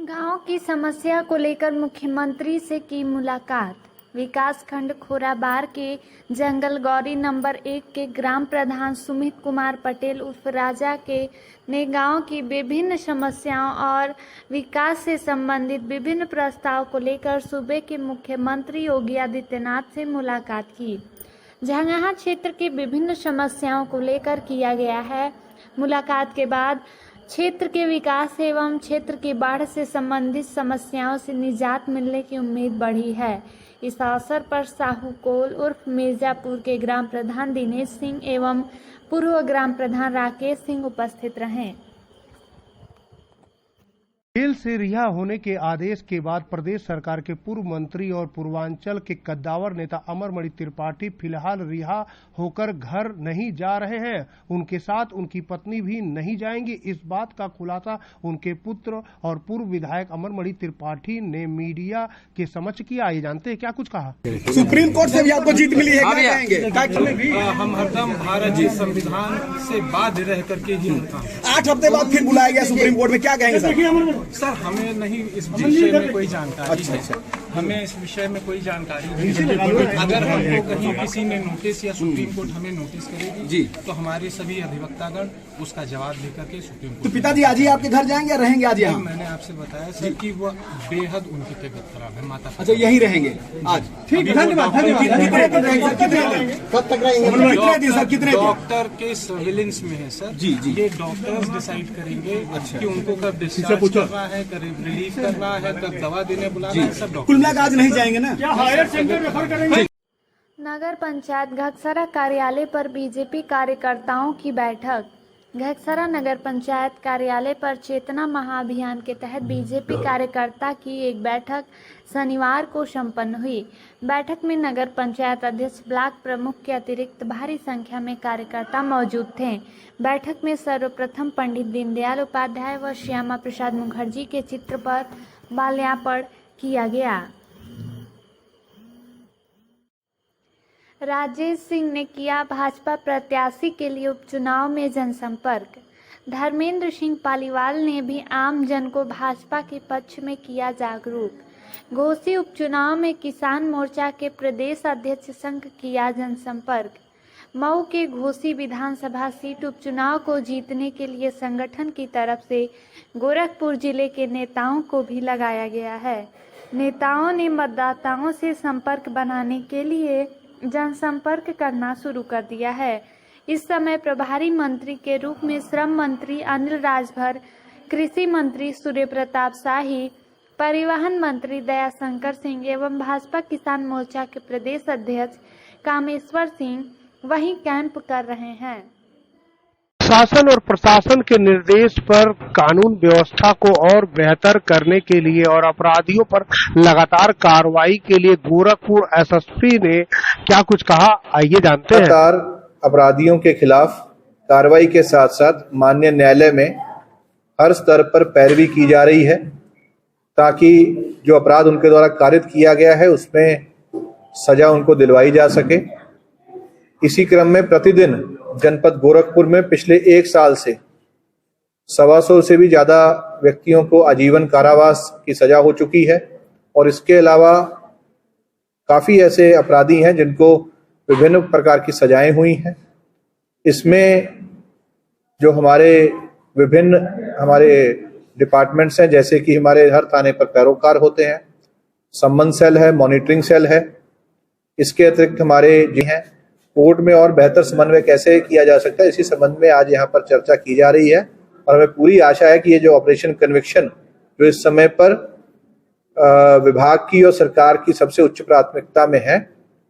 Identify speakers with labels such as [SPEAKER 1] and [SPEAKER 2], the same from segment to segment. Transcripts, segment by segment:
[SPEAKER 1] गांव की समस्या को लेकर मुख्यमंत्री से की मुलाकात। विकास खंड खोराबार के जंगल गौरी नंबर 1 के ग्राम प्रधान सुमित कुमार पटेल उर्फ राजा के ने गांव की विभिन्न समस्याओं और विकास से संबंधित विभिन्न प्रस्ताव को लेकर सूबे के मुख्यमंत्री योगी आदित्यनाथ से मुलाकात की। जहां क्षेत्र की विभिन्न समस्याओं को लेकर किया गया है। मुलाकात के बाद क्षेत्र के विकास एवं क्षेत्र की बाढ़ से संबंधित समस्याओं से निजात मिलने की उम्मीद बढ़ी है। इस अवसर पर साहू कोल उर्फ मिर्जापुर के ग्राम प्रधान दिनेश सिंह एवं पूर्व ग्राम प्रधान राकेश सिंह उपस्थित रहे।
[SPEAKER 2] जेल से रिहा होने के आदेश के बाद प्रदेश सरकार के पूर्व मंत्री और पूर्वांचल के कद्दावर नेता अमरमणि त्रिपाठी फिलहाल रिहा होकर घर नहीं जा रहे हैं। उनके साथ उनकी पत्नी भी नहीं जाएंगी। इस बात का खुलासा उनके पुत्र और पूर्व विधायक अमरमणि त्रिपाठी ने मीडिया के समक्ष किया। ये जानते हैं क्या कुछ कहा?
[SPEAKER 3] सुप्रीम कोर्ट से भी आपको जीत मिली है, क्या कहेंगे?
[SPEAKER 4] हम हरदम भारत जी संविधान से बाध्य रह करके ही होता है।
[SPEAKER 3] 8 हफ्ते बाद फिर बुलाया गया सुप्रीम कोर्ट में, क्या कहेंगे सर?
[SPEAKER 4] सर हमें नहीं इस विषय में कोई जानकारी है। हमें इस विषय में कोई जानकारी नहीं है। अगर हमको कहीं किसी ने नोटिस या सुप्रीम कोर्ट हमें नोटिस करेगी जी, तो हमारे सभी अधिवक्तागण उसका जवाब देकर के सुप्रीम कोर्ट।
[SPEAKER 3] तो पिताजी आज ही आपके घर जाएंगे या रहेंगे आज यहाँ?
[SPEAKER 4] मैंने आपसे बताया सर कि वो बेहद उनकी तबीयत खराब है, माता।
[SPEAKER 3] अच्छा, यही रहेंगे आज? ठीक, धन्यवाद। कब तक रहेंगे? कितने दिन सर? कितने? डॉक्टर
[SPEAKER 4] के सर्विलेंस में है सर जी। ये डॉक्टर्स डिसाइड करेंगे कि उनको कब डिस्चार्ज करना है, कब रिलीफ करना है, कब दवा देने बुलाना है। सब डॉक्टर
[SPEAKER 3] आज नहीं जाएंगे ना? क्या हायर सेंटर रेफर करेंगे?
[SPEAKER 1] नगर पंचायत घकसरा कार्यालय पर बीजेपी कार्यकर्ताओं की बैठक। घकसरा नगर पंचायत कार्यालय पर चेतना महाअभियान के तहत बीजेपी कार्यकर्ता की एक बैठक शनिवार को संपन्न हुई। बैठक में नगर पंचायत अध्यक्ष ब्लॉक प्रमुख के अतिरिक्त भारी संख्या में कार्यकर्ता मौजूद थे। बैठक में सर्वप्रथम पंडित दीनदयाल उपाध्याय व श्यामा प्रसाद मुखर्जी के चित्र पर माल्यार्पण किया गया। राजेश सिंह ने किया भाजपा प्रत्याशी के लिए उपचुनाव में जनसंपर्क। धर्मेंद्र सिंह पालीवाल ने भी आम जन को भाजपा के पक्ष में किया जागरूक। घोसी उपचुनाव में किसान मोर्चा के प्रदेश अध्यक्ष संघ किया जनसंपर्क। मऊ के घोसी विधानसभा सीट उपचुनाव को जीतने के लिए संगठन की तरफ से गोरखपुर जिले के नेताओं को भी लगाया गया है। नेताओं ने मतदाताओं से संपर्क बनाने के लिए जनसंपर्क करना शुरू कर दिया है। इस समय प्रभारी मंत्री के रूप में श्रम मंत्री अनिल राजभर, कृषि मंत्री सूर्य प्रताप शाही, परिवहन मंत्री दयाशंकर सिंह एवं भाजपा किसान मोर्चा के प्रदेश अध्यक्ष कामेश्वर सिंह वहीं कैंप कर रहे हैं।
[SPEAKER 2] शासन और प्रशासन के निर्देश पर कानून व्यवस्था को और बेहतर करने के लिए और अपराधियों पर लगातार कार्रवाई के लिए गोरखपुर एसएसपी ने क्या कुछ कहा, आइए जानते हैं।
[SPEAKER 5] लगातार अपराधियों के खिलाफ कार्रवाई के साथ साथ माननीय न्यायालय में हर स्तर पर पैरवी की जा रही है ताकि जो अपराध उनके द्वारा कारित किया गया है उसमें सजा उनको दिलवाई जा सके। इसी क्रम में प्रतिदिन जनपद गोरखपुर में पिछले 1 साल से 125 से भी ज्यादा व्यक्तियों को आजीवन कारावास की सजा हो चुकी है और इसके अलावा काफी ऐसे अपराधी हैं जिनको विभिन्न प्रकार की सजाएं हुई हैं। इसमें जो विभिन्न हमारे डिपार्टमेंट्स हैं, जैसे कि हमारे हर थाने पर पैरोकार होते हैं, संबंध सेल है, मॉनिटरिंग सेल है। इसके अतिरिक्त हमारे जी हैं कोर्ट में और बेहतर समन्वय कैसे किया जा सकता है, इसी संबंध में आज यहाँ पर चर्चा की जा रही है और हमें पूरी आशा है कि ये जो ऑपरेशन कन्विक्शन जो इस समय पर विभाग की और सरकार की सबसे उच्च प्राथमिकता में है,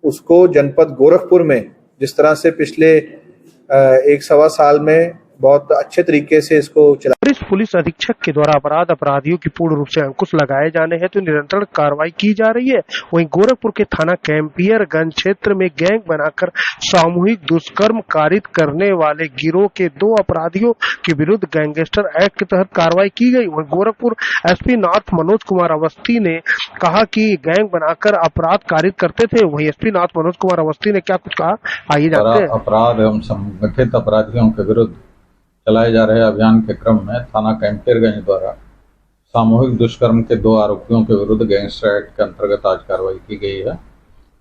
[SPEAKER 5] उसको जनपद गोरखपुर में जिस तरह से पिछले 1-1.25 साल में बहुत अच्छे तरीके से इसको चला।
[SPEAKER 2] पुलिस अधीक्षक के द्वारा अपराधियों की पूर्ण रूप से अंकुश लगाए जाने हैं तो निरंतर कार्रवाई की जा रही है। वहीं गोरखपुर के थाना कैंपियरगंज क्षेत्र में गैंग बनाकर सामूहिक दुष्कर्म कारित करने वाले गिरोह के 2 अपराधियों के विरुद्ध गैंगस्टर एक्ट के तहत कार्रवाई की गई। वहीं गोरखपुर एसपी नॉर्थ मनोज कुमार अवस्थी ने कहा कि गैंग बनाकर अपराध कारित करते थे। वहीं एसपी नॉर्थ मनोज कुमार अवस्थी ने क्या कुछ कहा, आइए जानते हैं।
[SPEAKER 6] अपराध एवं संगठित अपराधियों के विरुद्ध चलाए जा रहे अभियान के क्रम में थाना कैंपियरगंज द्वारा सामूहिक दुष्कर्म के 2 आरोपियों के विरुद्ध गैंगस्टर एक्ट के अंतर्गत आज कार्रवाई की गई है।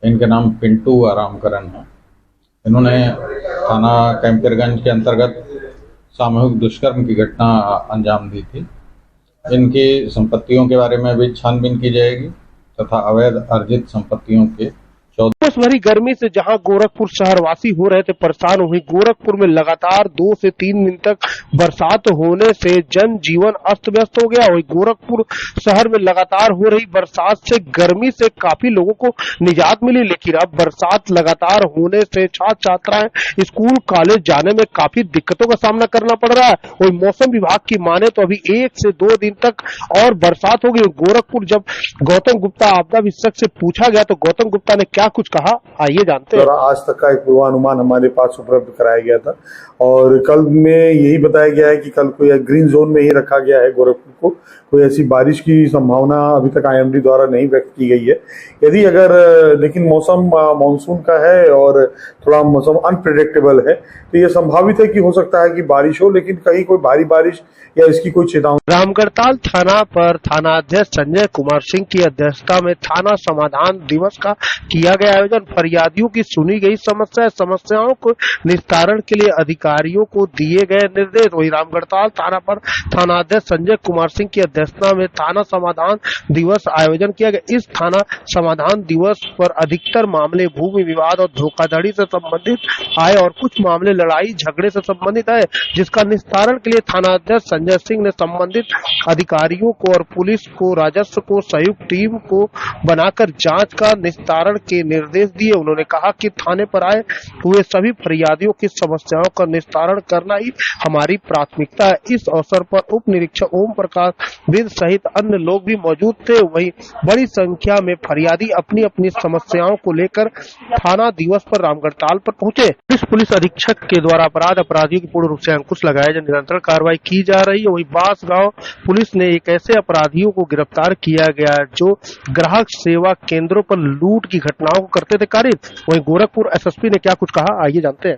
[SPEAKER 6] इनके नाम पिंटू आरामकरण है। इन्होंने थाना कैंपियरगंज के अंतर्गत सामूहिक दुष्कर्म की घटना अंजाम दी थी। इनकी संपत्तियों के बारे में भी छानबीन की जाएगी तथा अवैध अर्जित संपत्तियों के
[SPEAKER 2] भरी गर्मी से जहां गोरखपुर शहरवासी हो रहे थे परेशान, वहीं गोरखपुर में लगातार 2 से 3 दिन तक बरसात होने से जनजीवन अस्त व्यस्त हो गया। वहीं गोरखपुर शहर में लगातार हो रही बरसात से गर्मी से काफी लोगों को निजात मिली, लेकिन अब बरसात लगातार होने से छात्र छात्राएं स्कूल कॉलेज जाने में काफी दिक्कतों का सामना करना पड़ रहा है। वही मौसम विभाग की माने तो अभी 1 से 2 दिन तक और बरसात होगी। गोरखपुर जब गौतम गुप्ता आपदा विशेषज्ञ से पूछा गया तो गौतम गुप्ता ने क्या कुछ कहा, आइए जानते हैं।
[SPEAKER 7] आज तक का एक पूर्वानुमान हमारे पास उपलब्ध कराया गया था और कल में यही बताया गया है कि कल को यह ग्रीन जोन में ही रखा गया है गोरखपुर को। कोई ऐसी बारिश की संभावना अभी तक IMD द्वारा नहीं व्यक्त की गई है। यदि अगर लेकिन मौसम मानसून का है और थोड़ा मौसम अनप्रेडिक्टेबल है तो यह संभावित है कि हो सकता है कि बारिश हो, लेकिन कहीं कोई भारी बारिश या इसकी कोई चेतावनी।
[SPEAKER 2] रामगढ़ताल थाना पर थानाध्यक्ष संजय कुमार सिंह की अध्यक्षता में थाना समाधान दिवस का किया गया आयोजन। फरियादियों की सुनी गई समस्याओं को निस्तारण के लिए अधिकारियों को दिए गए निर्देश। वही रामगढ़ताल थाना पर थानाध्यक्ष संजय कुमार सिंह की अध्यक्षता में थाना समाधान दिवस आयोजन किया गया। इस थाना समाधान दिवस पर अधिकतर मामले भूमि विवाद और धोखाधड़ी से संबंधित आए और कुछ मामले लड़ाई झगड़े से संबंधित आए, जिसका निस्तारण के लिए थानाध्यक्ष संजय सिंह ने संबंधित अधिकारियों को और पुलिस को राजस्व को संयुक्त टीम को बनाकर जांच का निस्तारण के निर्देश दिए। उन्होंने कहा कि थाने पर आए हुए सभी फरियादियों की समस्याओं का निस्तारण करना ही हमारी प्राथमिकता है। इस अवसर पर उप निरीक्षक ओम प्रकाश विद सहित अन्य लोग भी मौजूद थे। वहीं बड़ी संख्या में फरियादी अपनी अपनी समस्याओं को लेकर थाना दिवस पर रामगढ़ताल पर पहुंचे। पुलिस अधीक्षक के द्वारा अपराधियों की पूर्ण रूप से अंकुश लगाए जा निरंतर कार्रवाई की जा रही है। वही बांसगांव पुलिस ने एक ऐसे अपराधियों को गिरफ्तार किया गया जो ग्राहक सेवा केंद्रों पर लूट की घटनाओं को करते थे कारित। वहीं गोरखपुर SSP ने क्या कुछ कहा, आइए जानते हैं।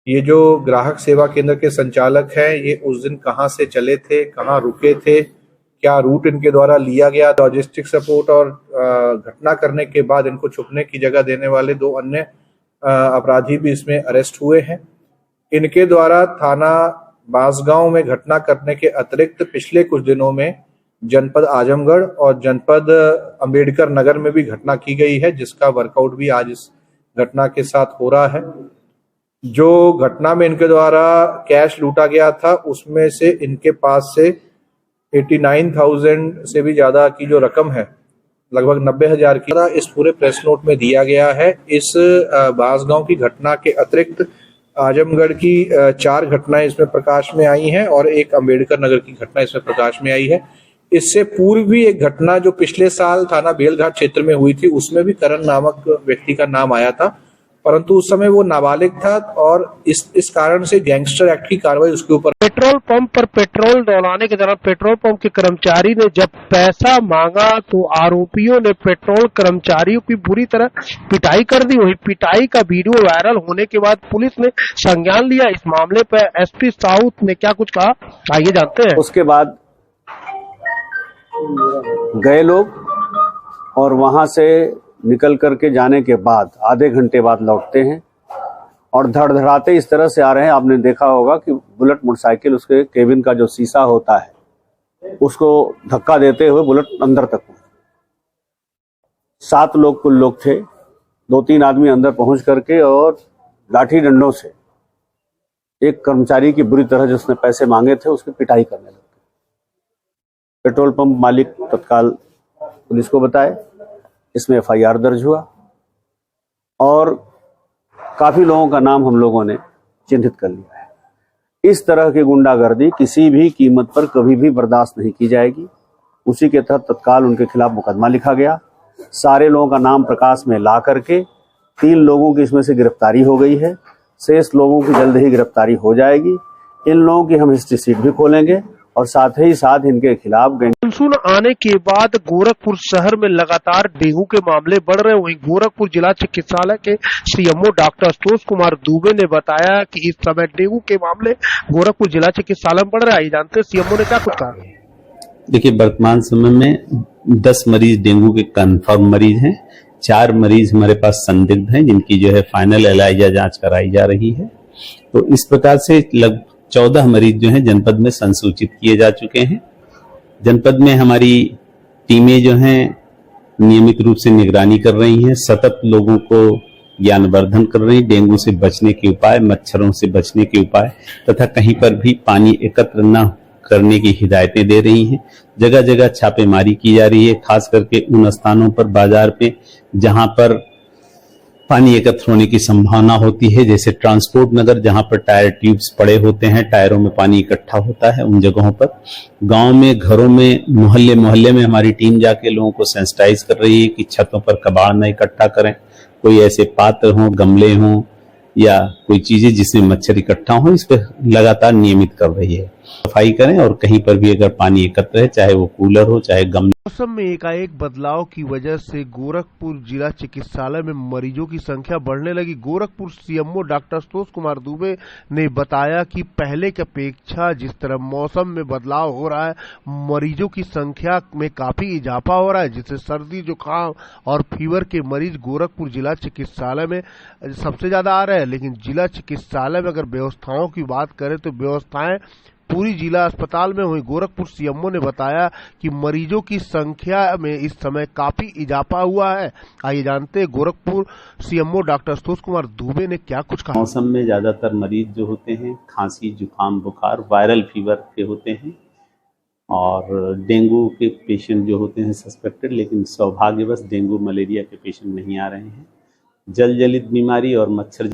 [SPEAKER 5] ये जो ग्राहक सेवा केंद्र के संचालक हैं, ये उस दिन कहां से चले थे, कहां रुके थे, क्या रूट इनके द्वारा लिया गया, लॉजिस्टिक सपोर्ट और घटना करने के बाद इनको छुपने की जगह देने वाले 2 अन्य अपराधी भी इसमें अरेस्ट हुए हैं। इनके द्वारा थाना बांसगांव में घटना करने के अतिरिक्त पिछले कुछ दिनों में जनपद आजमगढ़ और जनपद अंबेडकर नगर में भी घटना की गई है, जिसका वर्कआउट भी आज इस घटना के साथ हो रहा है। जो घटना में इनके द्वारा कैश लूटा गया था उसमें से इनके पास से 89,000 से भी ज्यादा की जो रकम है, लगभग 90,000 की, इस पूरे प्रेस नोट में दिया गया है। इस बांसगांव की घटना के अतिरिक्त आजमगढ़ की 4 घटनाएं इसमें प्रकाश में आई हैं और एक अंबेडकर नगर की घटना इसमें प्रकाश में आई है। इससे पूर्व भी एक घटना जो पिछले साल थाना बेलघाट क्षेत्र में हुई थी, उसमें भी करण नामक व्यक्ति का नाम आया था, परंतु उस समय वो नाबालिग था और इस कारण से गैंगस्टर एक्ट की कार्रवाई उसके ऊपर।
[SPEAKER 2] पेट्रोल पंप पर पेट्रोल डलाने के दौरान पेट्रोल पंप के कर्मचारी ने जब पैसा मांगा तो आरोपियों ने पेट्रोल कर्मचारियों की बुरी तरह पिटाई कर दी। वही पिटाई का वीडियो वायरल होने के बाद पुलिस ने संज्ञान लिया। इस मामले पर SP साउथ ने क्या कुछ कहा, आइए जानते हैं।
[SPEAKER 8] उसके बाद गए लोग और वहां से निकल करके जाने के बाद आधे घंटे बाद लौटते हैं और धड़धड़ाते इस तरह से आ रहे हैं। आपने देखा होगा कि बुलेट मोटरसाइकिल, उसके केबिन का जो शीशा होता है उसको धक्का देते हुए बुलेट अंदर तक पहुंचे। 7 लोग कुल लोग थे। 2-3 आदमी अंदर पहुंच करके और लाठी डंडों से एक कर्मचारी की बुरी तरह जिसने पैसे मांगे थे उसकी पिटाई करने लगे। पेट्रोल पंप मालिक तत्काल पुलिस को बताए। इसमें FIR दर्ज हुआ और काफी लोगों का नाम हम लोगों ने चिन्हित कर लिया है। इस तरह की गुंडागर्दी किसी भी कीमत पर कभी भी बर्दाश्त नहीं की जाएगी। उसी के तहत तत्काल उनके खिलाफ मुकदमा लिखा गया। सारे लोगों का नाम प्रकाश में ला करके 3 लोगों की इसमें से गिरफ्तारी हो गई है। शेष लोगों की जल्द ही गिरफ्तारी हो जाएगी। इन लोगों की हम हिस्ट्री शीट भी खोलेंगे और साथ ही साथ इनके खिलाफ
[SPEAKER 2] मानसून आने के बाद गोरखपुर शहर में लगातार डेंगू के मामले बढ़ रहे हैं। वहीं गोरखपुर जिला चिकित्सालय के CMO डॉक्टर आशुतोष कुमार दुबे ने बताया कि इस समय डेंगू के मामले गोरखपुर जिला चिकित्सालय में बढ़ रहे हैं। जानते हैं CMO ने क्या कुछ कहा।
[SPEAKER 9] देखिए, वर्तमान समय में 10 मरीज डेंगू के कंफर्म मरीज हैं, 4 मरीज हमारे पास संदिग्ध हैं जिनकी जो है फाइनल एलाइजा जांच कराई जा रही है। तो इस प्रकार से लगभग 14 मरीज जो हैं जनपद में संसूचित किए जा चुके हैं। जनपद में हमारी टीमें जो हैं नियमित रूप से निगरानी कर रही हैं, सतत लोगों को ज्ञानवर्धन कर रही, डेंगू से बचने के उपाय, मच्छरों से बचने के उपाय तथा कहीं पर भी पानी एकत्र न करने की हिदायतें दे रही हैं। जगह जगह छापेमारी की जा रही है, खास करके उन स्थानों पर बाजार पे जहां पर पानी एकत्र होने की संभावना होती है, जैसे ट्रांसपोर्ट नगर जहां पर टायर ट्यूब्स पड़े होते हैं, टायरों में पानी इकट्ठा होता है, उन जगहों पर। गांव में, घरों में, मोहल्ले मोहल्ले में हमारी टीम जाके लोगों को सेंसिटाइज कर रही है कि छतों पर कबाड़ न इकट्ठा करें, कोई ऐसे पात्र हों, गमले हों या कोई चीजें जिसमें मच्छर इकट्ठा हो, इस पर लगातार नियमित कर रही है। सफाई करें और कहीं पर भी अगर पानी एकत्र है, चाहे वो कूलर हो चाहे गमले।
[SPEAKER 2] मौसम में एकाएक बदलाव की वजह से गोरखपुर जिला चिकित्सालय में मरीजों की संख्या बढ़ने लगी। गोरखपुर सीएमओ डॉक्टर संतोष कुमार दुबे ने बताया कि पहले की अपेक्षा जिस तरह मौसम में बदलाव हो रहा है, मरीजों की संख्या में काफी इजाफा हो रहा है, जिससे सर्दी, जुकाम और फीवर के मरीज गोरखपुर जिला चिकित्सालय में सबसे ज्यादा आ रहे हैं। लेकिन जिला चिकित्सालय में अगर व्यवस्थाओं की बात करें तो व्यवस्थाएं पूरी जिला अस्पताल में हुई। गोरखपुर सीएमओ ने बताया कि मरीजों की संख्या में इस समय काफी इजाफा हुआ है। आइए जानते हैं गोरखपुर सीएमओ डॉक्टर संतोष कुमार दुबे ने क्या कुछ कहा।
[SPEAKER 9] मौसम में ज्यादातर मरीज जो होते हैं खांसी, जुकाम, बुखार, वायरल फीवर के होते हैं और डेंगू के पेशेंट जो होते हैं सस्पेक्टेड, लेकिन सौभाग्यवश डेंगू मलेरिया के पेशेंट नहीं आ रहे हैं। जल जनित बीमारी और मच्छर